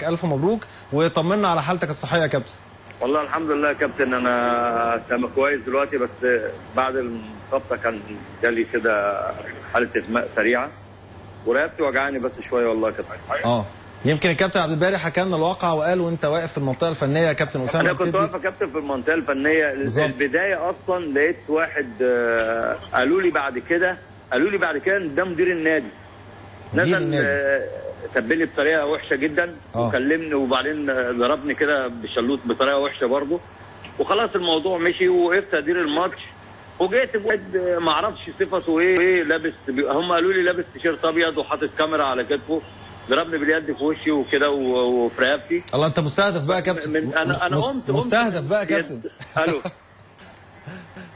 الف مبروك، وطمنا على حالتك الصحيه يا كابتن. والله الحمد لله يا كابتن، انا تمام كويس دلوقتي، بس بعد المخابطه كان جالي كده حاله اغماء سريعه ورقبتي وجعاني بس شويه والله يا كابتن. يمكن الكابتن عبد الباري حكى لنا الواقع وقال وانت واقف في المنطقه الفنيه يا كابتن اسامه. انا كنت واقف يا كابتن في المنطقه الفنيه البدايه اصلا، لقيت واحد قالوا لي بعد كده ان ده مدير النادي نزل سبني بطريقه وحشه جدا وكلمني، وبعدين ضربني كده بشلوط بطريقه وحشه برضه، وخلاص الموضوع مشي ووقفت ادير الماتش. وجيت بواحد ما اعرفش صفته ايه لابس، هم قالوا لي لابس تيشيرت ابيض وحاطط كاميرا على كتفه، ضربني باليد في وشي وكده وفي رقبتي. الله، انت مستهدف بقى يا كابتن. انا قمت مستهدف بقى يا كابتن.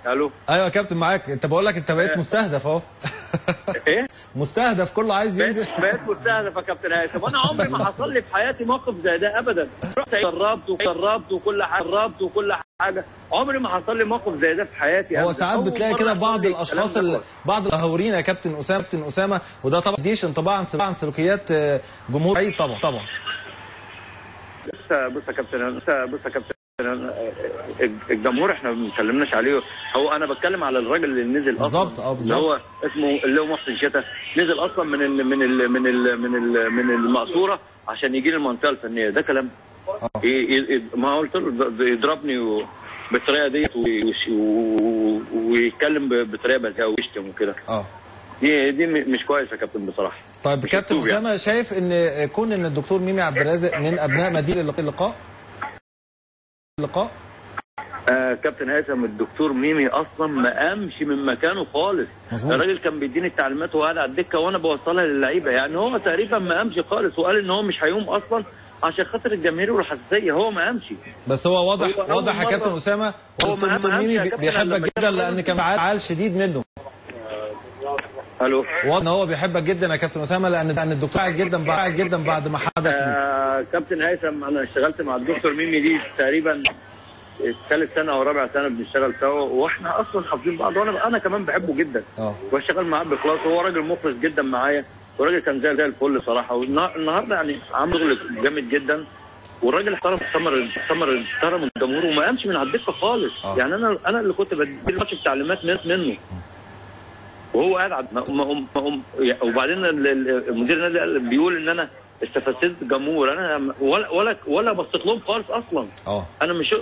الو ايوه يا كابتن معاك. انت بقول لك انت بقيت مستهدف اهو. ايه؟ مستهدف، كله عايز ينزل. بقيت مستهدف يا كابتن هيثم، وانا عمري ما حصل لي في حياتي موقف زي ده ابدا. رحت جربت وكل حاجه، عمري ما حصل لي موقف زي ده في حياتي. هو ساعات بتلاقي كده بعض الاشخاص بعض الهورين يا كابتن اسامه، وده طبعا ديش انطباع عن سلوكيات جمهور بعيد طبعا. بص يا كابتن الجمهور احنا ما اتكلمناش عليه. هو انا بتكلم على الراجل اللي نزل اصلا بالظبط اللي هو اسمه اللي هو محسن شتا، نزل اصلا من المقصوره عشان يجي لي المنطقه الفنيه. ده كلام ما قلت له يضربني بالطريقه ديت ويتكلم بطريقه بذيئه ويشتم وكده. دي مش كويسه يا كابتن بصراحه. طيب كابتن اسامه، شايف ان كون ان الدكتور ميمي عبد الرازق من ابناء مدير اللقاء؟ كابتن هيثم، الدكتور ميمي اصلا ما قامش من مكانه خالص. الراجل كان بيديني التعليمات وهو قاعد على الدكه وانا بوصلها للعيبه، يعني هو تقريبا ما قامش خالص، وقال ان هو مش هيقوم اصلا عشان خاطر الجماهير والحساسيه. هو ما قامش. بس هو واضح يا كابتن اسامه الدكتور ميمي بيحبك جدا لان كان عال شديد منه. الو، واضح ان هو بيحبك جدا يا كابتن اسامه لان الدكتور قاعد جدا بعد ما حدث كابتن هيثم، انا اشتغلت مع الدكتور ميمي دي تقريبا ثالث سنه او رابع سنه بنشتغل سوا، واحنا اصلا حافظين بعض، وانا كمان بحبه جدا وبشتغل معاه بإخلاص. هو راجل مخلص جدا معايا، وراجل كان زي الفل صراحه. والنهارده يعني عامل شغل جامد جدا، والراجل احترم الجمهور وما قامش من على الدكه خالص. يعني انا اللي كنت بدي الماتش التعليمات منه وهو قاعد وبعدين المدير النادي بيقول ان انا استفزت الجمهور. انا ولا بصيت لهم خالص اصلا. انا مش